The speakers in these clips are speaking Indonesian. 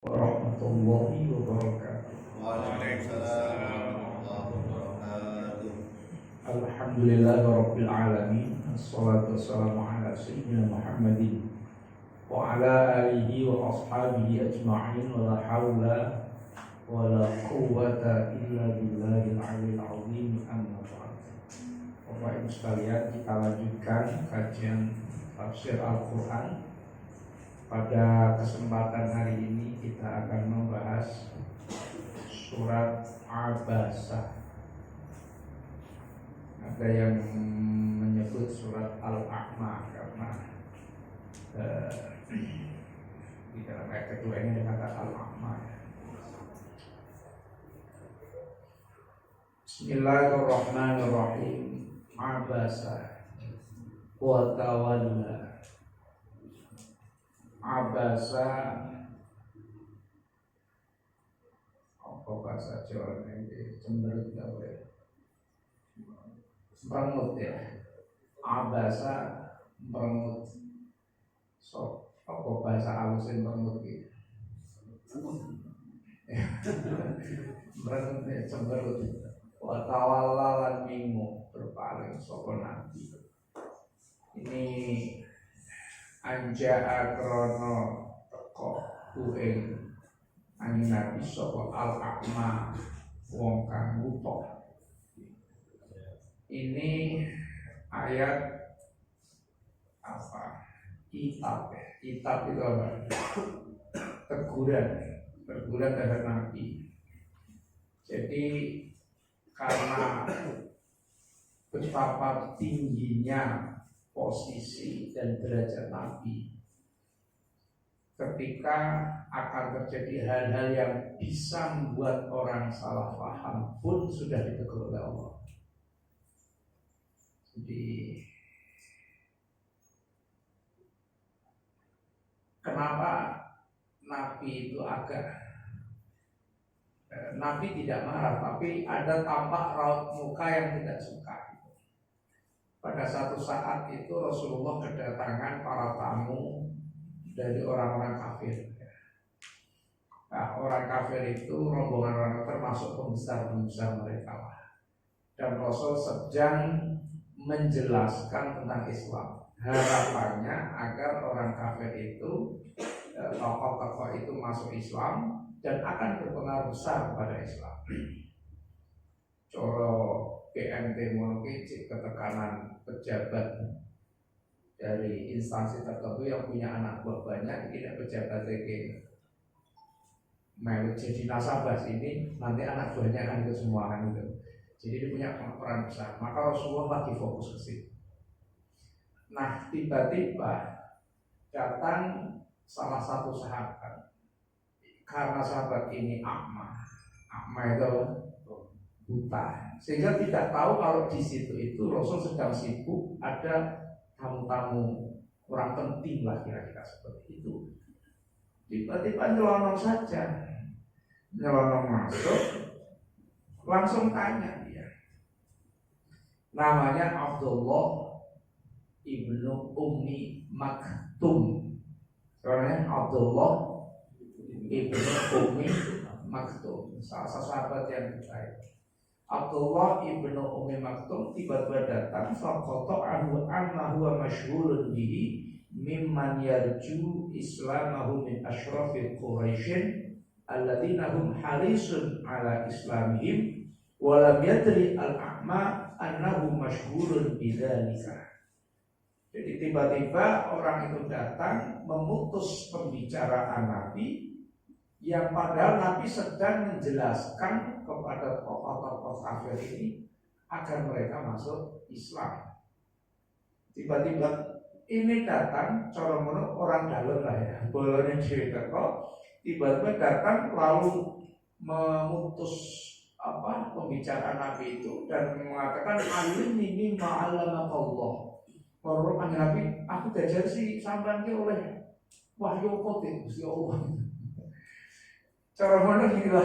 warahmatullahi wabarakatuh. Waalaikumsalam warahmatullahi wabarakatuh. Alhamdulillahirabbil alamin. Wassalatu wassalamu ala sayyidina Muhammadin wa ala alihi wa ashabihi ajma'in. Wa la haula wa la quwwata illa billahil aliyyil azim. Amma ba'd. Bapak Ibu sekalian, kita lanjutkan kajian tafsir Al-Qur'an. Pada kesempatan hari ini kita akan membahas surat Abasa. Ada yang menyebut surat Al-A'ma karena di dalam ayat kedua ini ada kata Al-A'ma. Bismillahirrahmanirrahim. Abasa wa tawalla. Abasa, apa bahasa Jawa ini cemberut gak boleh, merengut ya. Abasa merengut. So, apa bahasa halusin merengut gitu? Merengut ya, cemberut. Wa tawalla lan mingu, berpaling sapa nabi. Ini anja krono teko kuing anjing Nabi sapa al-a'ma wong kang buta. Ini ayat apa? Kitab ya. Kitab itu apa? Teguran terhadap Nabi. Jadi karena betapa tingginya posisi dan derajat Nabi, ketika akan terjadi hal-hal yang bisa membuat orang salah paham pun sudah ditegur oleh Allah. Jadi kenapa Nabi itu Nabi tidak marah, tapi ada tampak raut muka yang tidak suka. Pada satu saat itu Rasulullah kedatangan para tamu dari orang-orang kafir. Nah, orang kafir itu rombongan orang termasuk pembesar mereka. Dan Rasul sedang menjelaskan tentang Islam. Harapannya agar orang kafir itu, tokoh-tokoh itu masuk Islam dan akan berpengaruh besar pada Islam. Coro PMT monokicik, ketekanan pejabat dari instansi tertentu yang punya anak buah banyak, tidak pejabat TK mau jadi nasabah sini, nanti anak buahnya akan ikut semua kan gitu. Jadi dia punya peran besar. Maka Rasulullah lagi fokus ke situ. Nah, tiba-tiba datang salah satu sahabat. Karena sahabat ini A'ma itu buta, sehingga tidak tahu kalau di situ itu Rasul sedang sibuk, ada tamu-tamu kurang penting lah kira-kira seperti itu. Tiba-tiba nyelonong saja, nyelonong masuk, langsung tanya dia. Namanya Abdullah ibnu Ummi Maktum. Soalnya Abdullah ibnu Ummi Maktum, salah satu sahabat yang baik. Abdullah ibnu Ummi Maktum tiba-tiba datang, faqata anhu amma huwa masyhurun bihi mimman yarju islamahu min asyrafil Quraisyin alladzina hum harisun ala islamihim wa lam yadri al-a'ma annahu masyhurun bidzalika. Jadi tiba-tiba orang itu datang memutus pembicaraan Nabi yang padahal Nabi sedang menjelaskan kepada tokoh-tokoh kafir ini agar mereka masuk Islam. Tiba-tiba ini datang coromono orang dalam lah ya, bolanya dhewe teko, tiba-tiba datang lalu memutus pembicaraan Nabi itu dan mengatakan alimni mimma 'allamaka Allah. Menurut Nabi, aku diajar sih sampean ki oleh wahyu kote Gusti Allah. Cara mana gila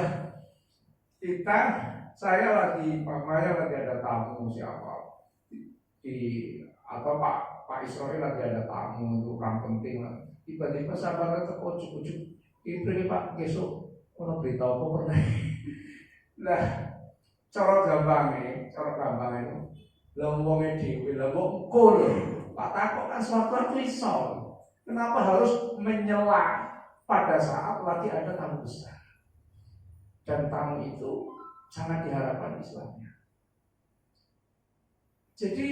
saya lagi ada tamu siapa atau Pak Israel lagi ada tamu untuk orang penting lah. Tiba-tiba sahabatnya terkucuk-kucuk Iki Pak besok ono berita apa pernah. Lah cara gampangnya itu lha wonge dhewe lha kok engko lho. Pak takok kan suatu iso. Kenapa harus menyela pada saat lagi ada tamu besar? Dan tamu itu sangat diharapkan Islamnya. Jadi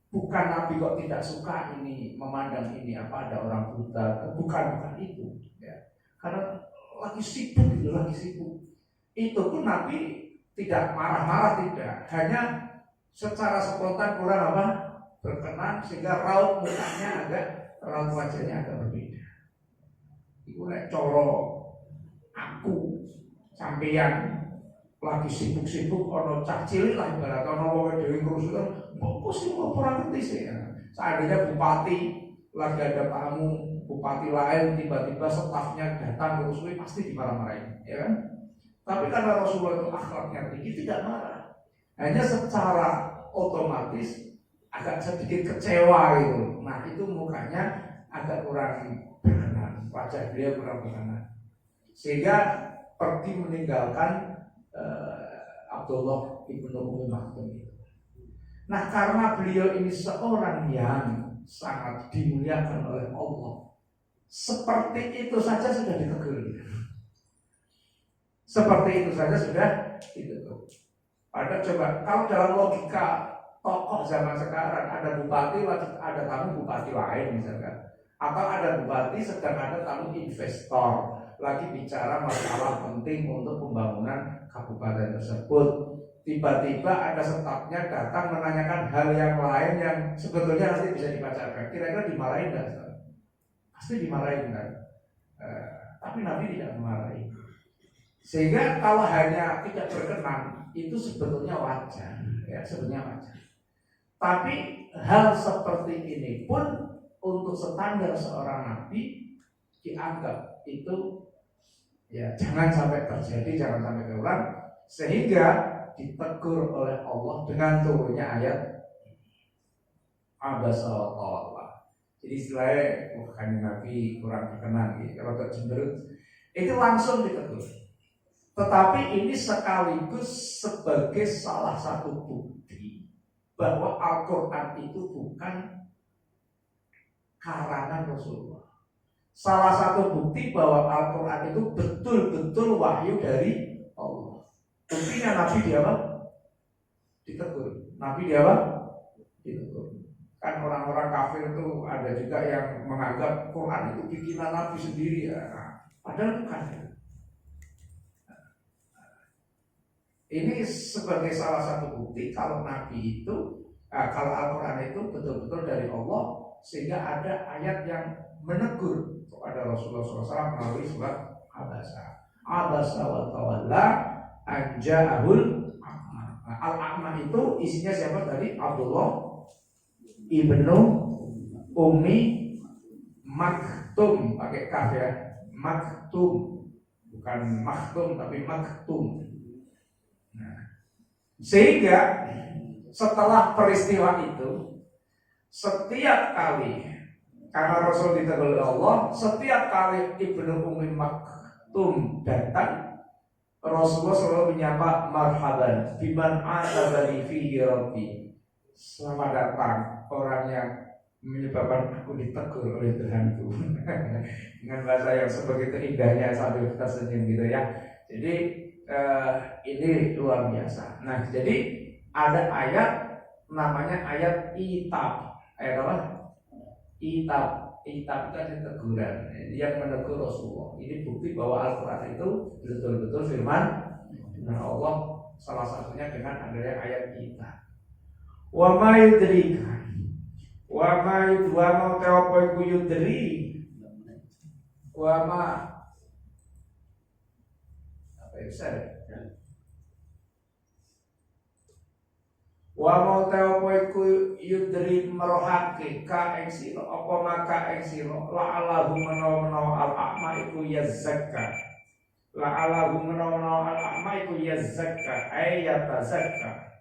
bukan Nabi kok tidak suka ini memandang ini apa ada orang buta, bukan itu ya. Karena lagi sibuk itu pun Nabi tidak marah-marah, tidak, hanya secara spontan kurang apa berkenan sehingga raut mukanya raut wajahnya agak berbeda. Iku nek coro aku sampeyan lagi sibuk-sibuk ono cah cilik lah ibarat ono wong dhewe kerusuhan kok sih ora ngerti sih ya. Seandainya bupati lagi ada tamu bupati lain tiba-tiba stafnya datang kerusuhan pasti dimarah-marahin ya kan. Tapi karena Rasulullah itu akhlaknya tinggi tidak marah, hanya secara otomatis agak sedikit kecewa gitu. Nah itu mukanya agak kurang berkenan, wajah beliau kurang berkenan sehingga pergi meninggalkan Abdullah ibnu Ummi Maktum itu. Nah karena beliau ini seorang yang sangat dimuliakan oleh Allah, seperti itu saja sudah ditegur. Seperti itu saja sudah ditegur. Padahal coba kalau dalam logika tokoh zaman sekarang ada bupati ada tamu bupati lain misalkan, atau ada bupati sedang ada tamu investor lagi bicara masalah penting untuk pembangunan kabupaten tersebut. Tiba-tiba ada stafnya datang menanyakan hal yang lain yang sebetulnya nanti bisa dibacakan. Kira-kira dimarahin nggak? Pasti dimarahin kan? Tapi Nabi tidak memarahi. Sehingga kalau hanya tidak berkenan itu sebetulnya wajar, ya sebetulnya wajar. Tapi hal seperti ini pun untuk standar seorang Nabi dianggap itu ya jangan sampai terjadi, jangan sampai keulang, sehingga ditegur oleh Allah dengan turunnya ayat abasa wa tawalla. Jadi istilahnya bukan Nabi kurang berkenan gitu, kalau tak cenderung itu langsung ditegur. Tetapi ini sekaligus sebagai salah satu bukti bahwa Al-Quran itu bukan karangan Rasulullah. Salah satu bukti bahwa Al-Quran itu betul-betul wahyu dari Allah. Buktinya Nabi dia apa? Ditegur. Nabi dia apa? Ditegur. Kan orang-orang kafir itu ada juga yang menganggap Quran itu bikinan Nabi sendiri ya. Padahal bukan. Ini sebagai salah satu bukti kalau Nabi itu, kalau Al-Quran itu betul-betul dari Allah, sehingga ada ayat yang menegur kepada Rasulullah SAW melalui surat Abasa wa tawalla anja'ahul a'ma. Al-a'ma itu isinya siapa tadi? Abdullah ibnu Ummi Maktum, pakai kaf ya, Maktum, bukan Maktum tapi Maktum. Sehingga setelah peristiwa itu setiap kali karena Rasul ditegur oleh Allah, setiap kali Ibnu Ummi Maktum datang, Rasulullah selalu menyapa marhaban biman atabani fihi rabbi. Selamat datang orang yang menyebabkan aku ditegur oleh Tuhanku. Dengan bahasa yang sebegitu indahnya sambil kita senyum gitu ya. Jadi ini luar biasa. Nah, jadi ada ayat namanya ayat itab. Ayat apa? Itab. Itab itu ada teguran yang menegur Rasulullah. Ini bukti bahwa Al-Quran itu betul-betul firman Allah. Salah satunya dengan adanya ayat itab. Wa ma yudrika. Wa ma yudri. Wa ma wa mau teo poiku yudri merohake ka ing sira apa maka ing sira la alahu menawa al-a'ma iku yazakka la alahu menawa al-a'ma iku yazakka ayata zakka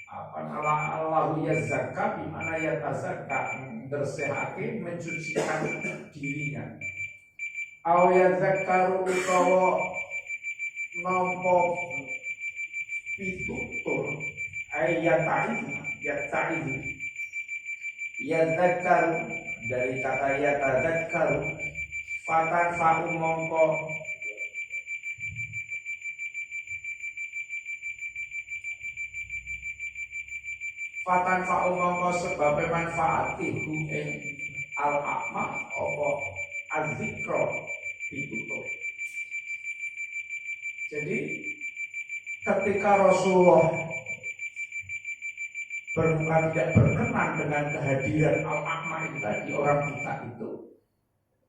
apa la alahu yazakka di mana yata zakka bersihake mencucikan dirinya Au yadzakkaru utawa nampa pitutur yataizu yadzakkaru dari kata yatadzakkaru fatan fa'u mongko fatan fa'u mongko sebab manfaatihu ing al-a'ma apa az-zikra ditutup. Jadi ketika Rasulullah tidak berkenan dengan kehadiran al-a'ma itu tadi, orang buta itu,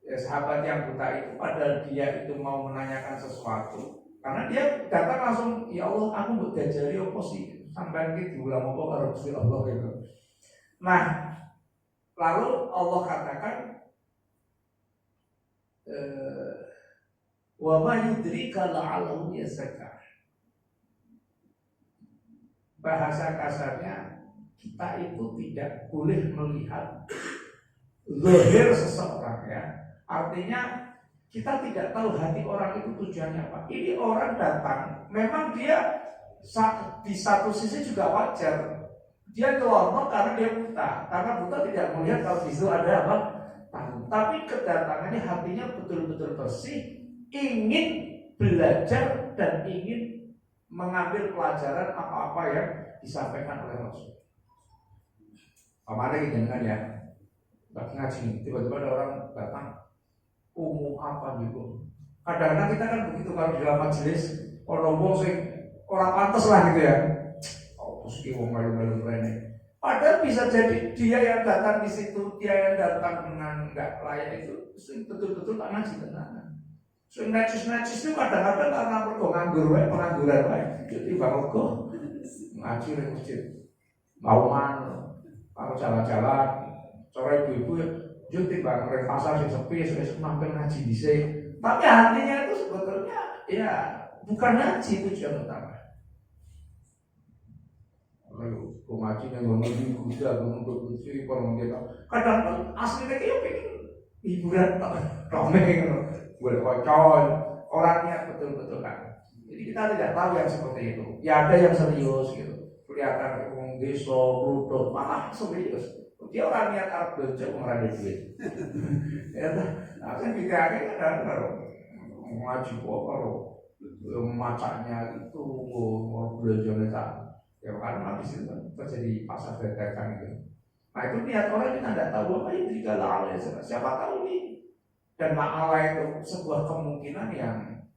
ya sahabat yang buta itu padahal dia itu mau menanyakan sesuatu, karena dia datang langsung, ya Allah aku mau diajari apa sih sampai ini diulang apa kalau Gusti Allah gitu. Nah, lalu Allah katakan wa ma yudrika la'allahu yazakka. Bahasa kasarnya, kita itu tidak boleh melihat zahir seseorang, ya. Artinya kita tidak tahu hati orang itu tujuannya apa. Ini orang datang, memang dia di satu sisi juga wajar. Dia kelonok karena dia buta. Karena buta tidak melihat kalau di situ ada apa? Tahu. Tapi kedatangannya hatinya betul-betul bersih, ingin belajar dan ingin mengambil pelajaran apa-apa yang disampaikan oleh Rasul. Kemarin gitu kan ya, lagi ngaji, tiba-tiba ada orang datang, umum apa gitu. Kadang-kadang kita kan begitu kalau di dalam majelis, orang sing orang pantas lah gitu ya. Oh, terus dia malu-malu ini. Padahal bisa jadi dia yang datang di situ, dia yang datang dengan nggak layak itu, betul-betul tak ngaji tenang. So najis itu kadang-kadang karena mergo nganggur wae, pengangguran wae. Jadi bangun kok ngaji di masjid. Mauman, kalau jalan-jalan, sore ibu-ibu jadi bangun di pasar sing sepi, esuk mampir ngaji dhisik. Tapi hatinya itu sebetulnya ya bukan ngaji tujuan utama. Lalu ngaji yang ngomongin kuda, ngomong kuda, ngomong kita. Kadang-kadang aslinya kayak pengen hiburan rame gitu. Boleh kocok, orangnya betul-betul kan. Jadi kita tidak tahu yang seperti itu. Ya ada yang serius gitu, kelihatan orang desa, rudot, malah serius. Dia orang niat Arab belanja mengarah duit. Ya, nah kan kita ada ngaji kalau macaknya itu mau belanja tak. Ya karena di situ terjadi pasar dagang gitu. Nah itu niat orang kita tidak tahu apa itu segala hal. Siapa tahu nih. Dan ma'ala itu sebuah kemungkinan yang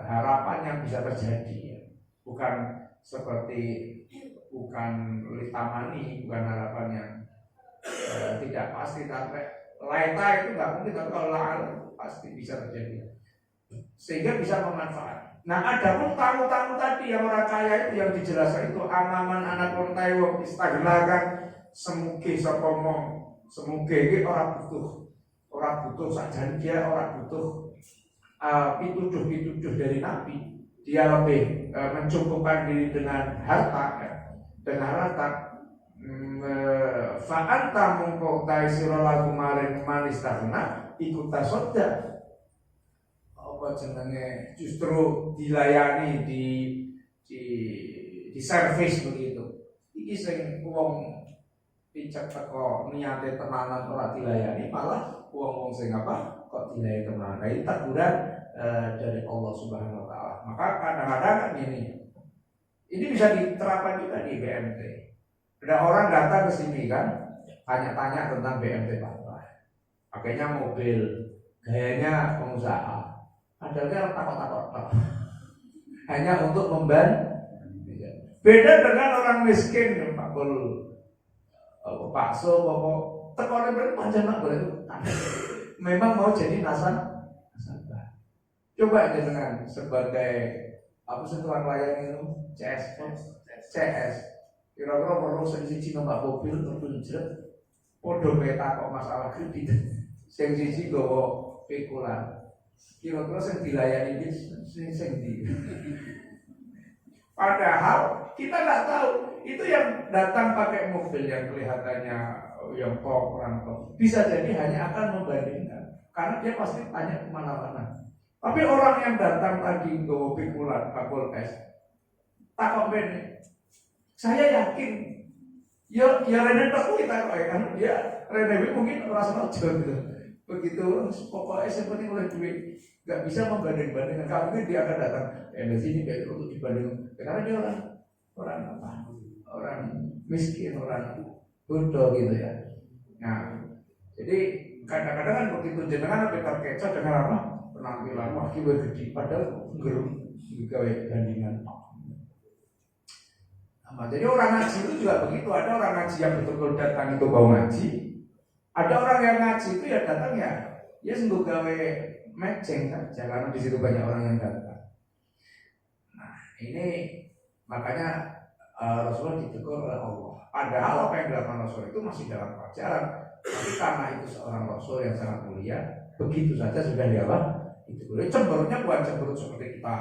harapan yang bisa terjadi, bukan seperti bukan litamani, bukan harapan yang tidak pasti. Sampai laita itu nggak mungkin, tapi kalau la'al pasti bisa terjadi, sehingga bisa bermanfaat. Nah ada pun tamu-tamu tadi yang orang kaya itu yang dijelaskan itu amaman anak kontai wong istagnakan semuge sopomong semuge orang butuh saja, dia orang butuh pituduh dari Nabi. Dia lebih mencukupkan diri dengan harta, fa'anta mungkok taisiro lagu maring manis taruna ikut tasoda apa jenenge, justru dilayani di servis begitu. Iki sing wong picek teko niate tenanan ora dilayani, malah wong sing apa kok dilayani tenanan. Nah, ini teguran dari Allah Subhanahu wa taala. Maka kadang-kadang kan ini bisa diterapkan juga di BMT. Ada orang datang ke sini kan, tanya-tanya tentang BMT Pak. Pakainya mobil, gayanya pengusaha. Padahal kan takut-takut. Hanya untuk membantu. Beda dengan orang miskin, Pak Bol, bakso, pokok tekoran berpanjang nak boleh. Memang mau jadi nasabah. Coba aja dengan sebagai apa sih tukang layar itu CS. Kira-kira perlu siji numpak mobil terus jret. Podo peta kok masalah kredit. Sing siji gowo pikulan. Kira-kira sing dilayani sing di. Padahal kita nggak tahu itu yang datang pakai mobil yang kelihatannya yang top, orang top, bisa jadi hanya akan membandingkan. karena dia pasti tanya kemana-mana. Tapi orang yang datang tadi ke pikulan bakul es, takut bene, saya yakin, ya Rene tak kita kan dia Rene mungkin orang sengaja gitu. Begitu pokoknya seperti oleh duit, nggak bisa membanding-bandingkan. Kalau dia akan datang di sini biar untuk dibanding, karena dia orang apa? Orang miskin, orang bodoh gitu ya. Nah, jadi kadang-kadang kan begitu jenengan lebih terkecoh dengan apa? Penampilan wah kiwe gede, padahal gerung juga bandingan. Nah, jadi orang ngaji itu juga begitu. Ada orang ngaji yang betul-betul datang itu bau ngaji. Ada orang yang ngaji itu ya datang ya sungguh gawe matching saja karena di situ banyak orang yang datang. Nah, ini makanya Rasulullah ditegur oleh Allah. Padahal apa yang dilakukan Rasul itu masih dalam pelajaran. Tapi karena itu seorang Rasul yang sangat mulia, begitu saja sudah diapa? Itu cemberutnya bukan cemberut seperti kita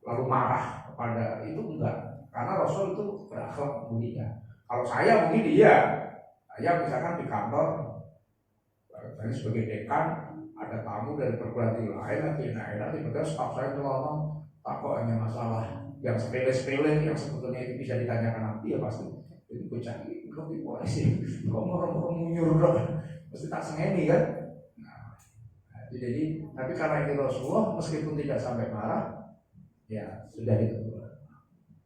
lalu marah kepada itu, enggak. Karena Rasul itu berakhlak mulia. Kalau saya mungkin saya misalkan di kantor, saya sebagai dekan ada tamu dari perguruan tinggi lain lagi enak-enak, tiba-tiba staf saya ngomong takut hanya masalah yang sepele-sepele yang sebetulnya itu bisa ditanyakan nanti ya pasti itu bocah ini kok polisi kok orang-orang nyuruh mesti tak sengeni kan. Nah, jadi tapi karena ini Rasulullah meskipun tidak sampai marah ya sudah itu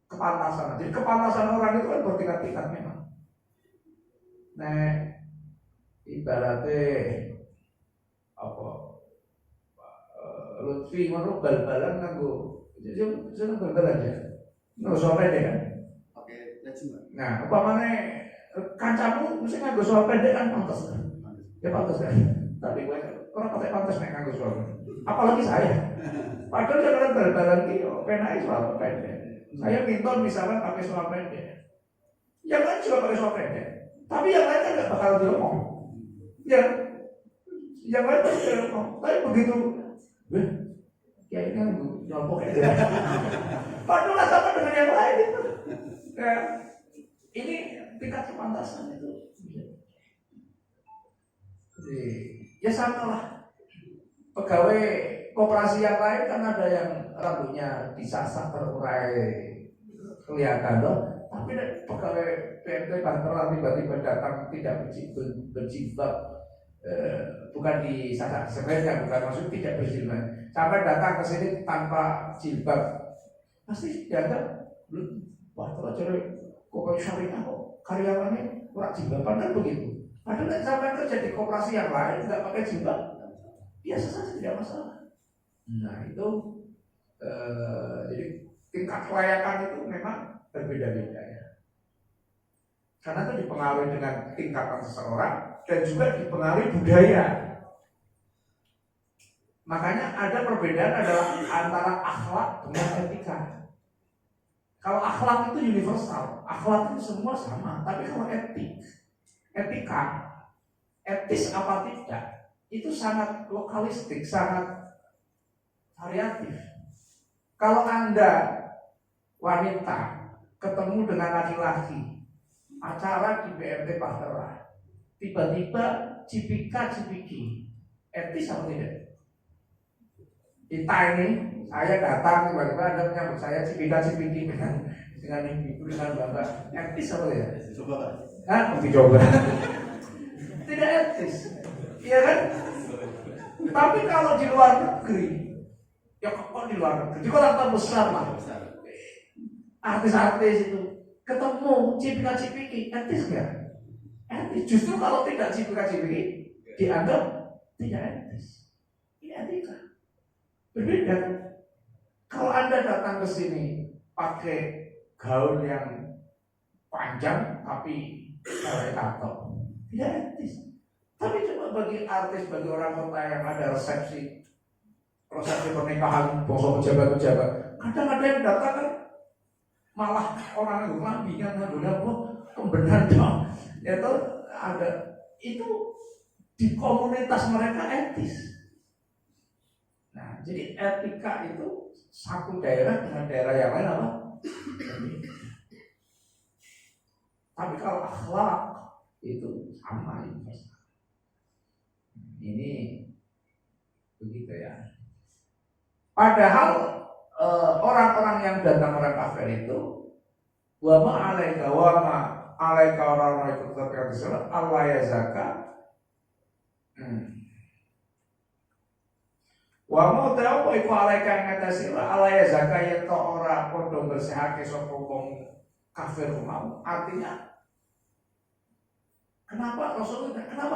kepantasan. Jadi kepantasan orang itu kan bertingkat-tingkat memang. Nah ibaratnya apa Lutfi ngono bal-balan nganggo jadi seneng bal-balan ya. Ngono pendek kan. Oke, let's see. Nah, upamane kancamu mesti nganggo soal pendek kan pantas kan. Ya pantas kan. Tapi gue orang pakai pantas nek nganggo soal. Apalagi saya. Padahal jangan bal-balan iki penake soal pendek. Saya minta misalkan pakai soal pendek. Yang lain juga pakai soal pendek. Tapi yang lain kan nggak bakal diomong. Yang lain pasti diomong. Tapi begitu kayaknya nyompok ya. Padahal sama dengan yang lain itu. Ya, ini tingkat kepantasan itu. Ya sama lah. Pegawai koperasi yang lain kan ada yang rambutnya disasar terurai kelihatan loh. Tapi pegawai PMT Bahtera tiba-tiba datang tidak berjilbab, bukan disasar sebenarnya bukan maksud tidak berjilbab. Sampai datang ke sini tanpa jilbab, pasti dianggap wah terus kok syariah kok karyawannya kurang jilbaban kan begitu. Padahal sampai kerja di koperasi yang lain nggak pakai jilbab, biasa saja tidak masalah. Nah itu jadi tingkat kelayakan itu memang berbeda-beda ya. Karena itu dipengaruhi dengan tingkatan seseorang dan juga dipengaruhi budaya. Makanya ada perbedaan adalah antara akhlak dengan etika. Kalau akhlak itu universal, akhlak itu semua sama. Tapi kalau etika, etis apa tidak, itu sangat lokalistik, sangat variatif. Kalau Anda wanita ketemu dengan laki-laki, acara di BMT Bahtera, tiba-tiba cipika-cipiki, etis apa tidak? Kita ini, saya datang tiba-tiba Anda menyambut saya cipika-cipiki dengan ibu dengan bapak, etis apa tidak? Coba Pak. Dicoba. Tidak etis, iya kan? Tapi kalau di luar negeri, ya kok di luar negeri, di kota besar lah, artis-artis itu ketemu cipika-cipiki, etis nggak? Etis. Justru kalau tidak cipika-cipiki dianggap tidak etis. Ini etika. Berbeda kan? Kalau Anda datang ke sini pakai gaun yang panjang tapi pakai tato, tidak etis. Tapi coba bagi artis, bagi orang kota yang ada resepsi pernikahan, bosok pejabat-pejabat, kadang-kadang yang datang kan malah orang yang lambingan pembenaran dong. Itu ada itu di komunitas mereka etis. Nah, jadi etika itu satu daerah dengan daerah yang lain apa? Tapi kalau akhlak itu sama universal. Ini begitu ya. Padahal orang-orang yang datang orang kafir itu wa ma alaika orang-orang itu terkait salat Allah ya zakat. Wa mau tahu iku alaika ngatasi Allah ya zakat yen to ora padha bersihake sapa wong kafir mau. Artinya kenapa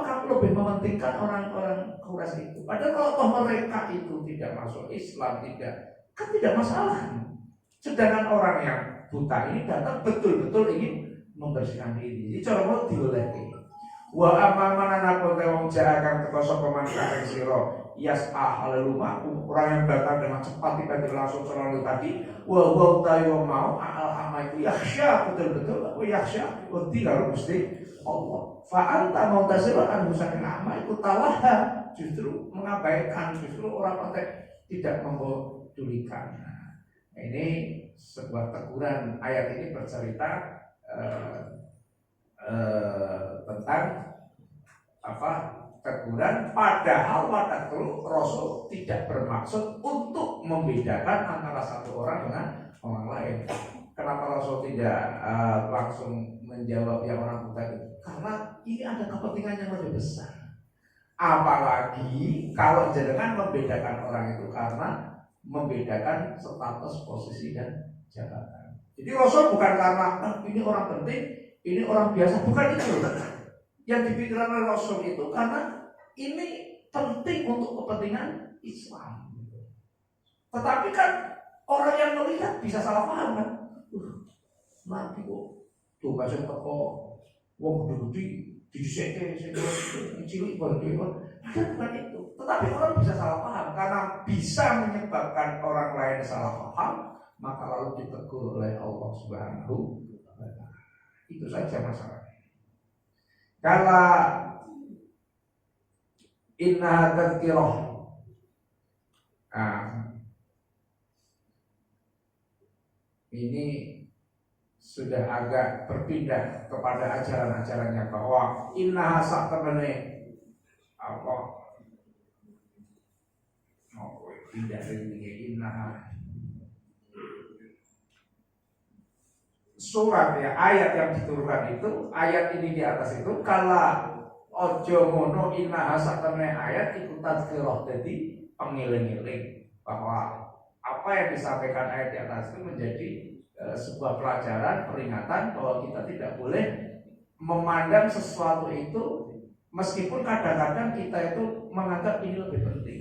kamu lebih mementingkan orang-orang Quraisy itu? Padahal kalau toh mereka itu tidak masuk Islam, kan tidak masalah. Sedangkan orang yang buta ini datang betul-betul ingin membersihkan diri. Jadi cara mau diolehke. Wa amamana napa wong jarakang teko sapa man kareng sira yas'ah lalumaku, orang yang datang dengan cepat tiba-tiba langsung selalu tadi wa tayo mau al itu yakhsha, betul-betul yakhsha wedi karo Gusti Allah. Fa'anta muntasiran musakin ama itu talaha, justru mengabaikan, justru orang konteks tidak mempedulikan. Nah, ini sebuah teguran. Ayat ini bercerita tentang teguran, padahal wadatul Rasul tidak bermaksud untuk membedakan antara satu orang dengan orang lain. Kenapa Rasul tidak langsung menjawab yang orang buta itu? Karena ini ada kepentingan yang lebih besar. Apalagi kalau jenengan membedakan orang itu karena membedakan status, posisi dan jabatan. Jadi Rasul bukan karena ini orang penting, ini orang biasa, bukan itu. Yang dipikirkan oleh Rasul itu karena ini penting untuk kepentingan Islam. Tetapi kan orang yang melihat bisa salah paham kan. Nanti kok tuh bahasa toko wong gede diseke cilik banget. Bukan itu. Tetapi orang bisa salah paham karena bisa menyebabkan orang lain salah paham, maka lalu ditegur oleh Allah Subhanahu wa taala. Itu saja masalahnya. Kala inna tadhkirah. Ini sudah agak berpindah kepada ajaran-ajarannya bahwa inna sak temene apa pindah dari inna surat ya, ayat yang diturunkan itu, ayat ini di atas itu kala ojo ngono inna sak temene ayat iku tadhkirah, jadi pengiling-iling bahwa apa yang disampaikan ayat di atas itu menjadi sebuah pelajaran, peringatan bahwa kita tidak boleh memandang sesuatu itu meskipun kadang-kadang kita itu menganggap ini lebih penting.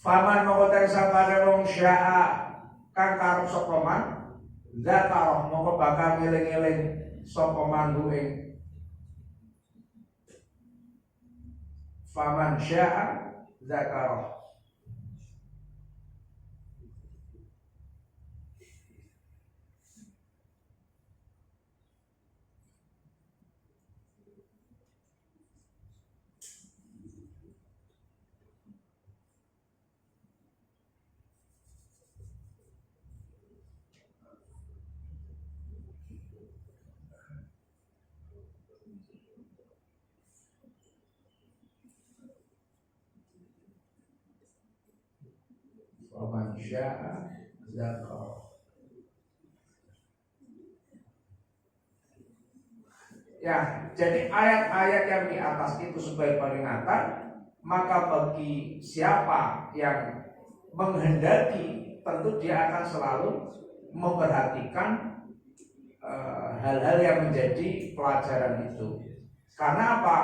Faman mongko sapane wong syaa kang karo sapa man zakaro mongko bakal ngeling-eling sapa man ing faman syaa zakaro. Faman syaa zakaro. Ya, jadi ayat-ayat yang di atas itu sebagai peringatan, maka bagi siapa yang menghendaki, tentu dia akan selalu memperhatikan hal-hal yang menjadi pelajaran itu. Karena apa?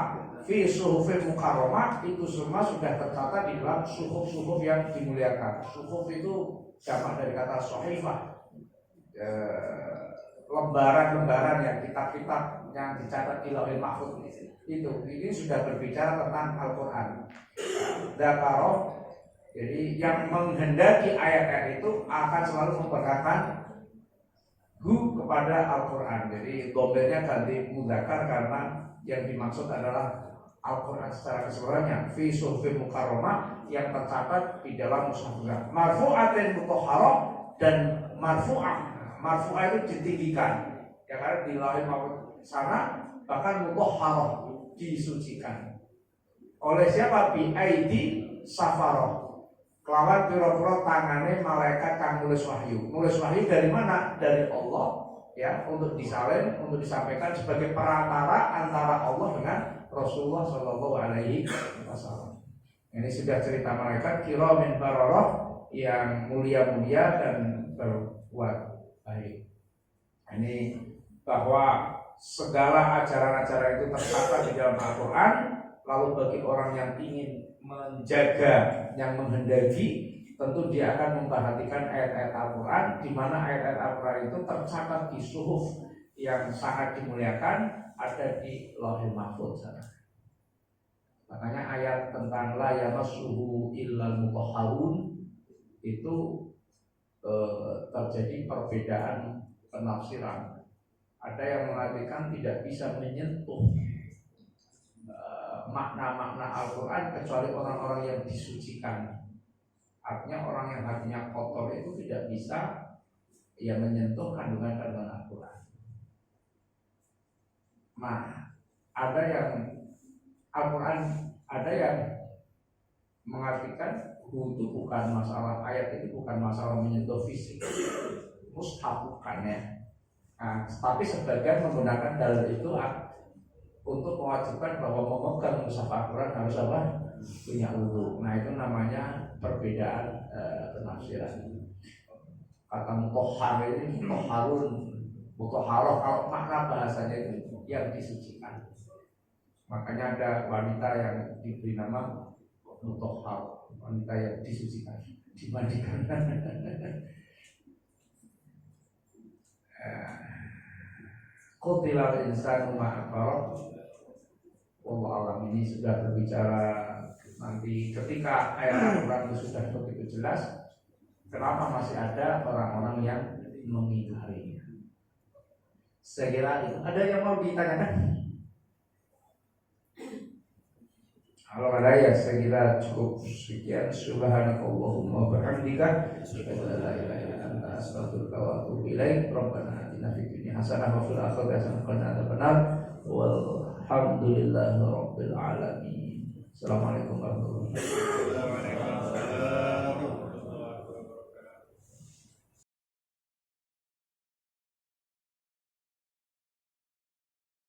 Fi suhufil mukarramah itu semua sudah tercatat di dalam suhuf-suhuf yang dimuliakan. Suhuf itu jamak dari kata sohifah, lembaran-lembaran yang kitab-kitab yang dicatat di Lauhul Mahfuz itu. Ini sudah berbicara tentang Al-Quran. Dzakaro, jadi yang menghendaki ayat-ayat itu akan selalu memperhatikan kepada Al-Quran. Jadi dobernya ganti mudzakar karena yang dimaksud adalah Al-Quran secara keseluruhannya. Fi suhufil mukarramah yang tercatat di dalam mushaf. Marfu'atin mutahharah dan marfu'ah itu ditinggikan. Ya karena di Lauhul Mahfuz sana bahkan mutahharah disucikan. Oleh siapa? Bi aidi safaroh, kelawan pira-pira tangane malaikat kang nulis wahyu. Nulis wahyu dari mana? Dari Allah, ya, untuk disalin, untuk disampaikan sebagai perantara antara Allah dengan Rasulullah Shallallahu Alaihi Wasallam. Ini sudah cerita malaikat kiramin bararah yang mulia-mulia dan berbuat baik. Ini bahwa segala ajaran-ajaran itu tercatat di dalam Al-Quran. Lalu bagi orang yang ingin menjaga, yang menghendaki, tentu dia akan memperhatikan ayat-ayat Al-Quran, di mana ayat-ayat Al-Quran itu tercatat di suhuf yang sangat dimuliakan, ada di Lauhul Mahfuz sana. Makanya ayat tentang la yamassuhu illal mutahharun itu terjadi perbedaan penafsiran. Ada yang mengatakan tidak bisa menyentuh makna-makna Al-Quran kecuali orang-orang yang disucikan. Artinya orang yang hatinya kotor itu tidak bisa ya menyentuh kandungan-kandungan Al-Quran. Nah, ada yang Al-Quran, ada yang mengartikan itu bukan masalah, ayat itu bukan masalah menyentuh fisik, mushaf bukan ya. Nah, tapi sebagian menggunakan dalil itu untuk mewajibkan bahwa memegang mushaf Al-Quran harus apa? Punya wudu. Nah, itu namanya perbedaan penafsiran. Kata mutahhar ini mutahharun, mutahharoh, kalau makna bahasanya itu yang disucikan. Makanya ada wanita yang diberi nama mutahhar, wanita yang disucikan, dimandikan. Qutilal insanu ma akbar. Allah alam, ini sudah berbicara nanti ketika ayat Al-Quran itu sudah begitu jelas, kenapa masih ada orang-orang yang mengingkarinya. Saya kira itu. Ada yang mau ditanyakan? Kalau ada ya saya kira cukup sekian. Subhanakallahumma wa bihamdika asyhadu an la ilaha illa anta astaghfiruka wa atubu ilaik. Rabbana atina fid dunya hasanah wa fil akhirati hasanah wa qina adzabannar. Walhamdulillahi rabbil alamin. Assalamualaikum warahmatullahi wabarakatuh.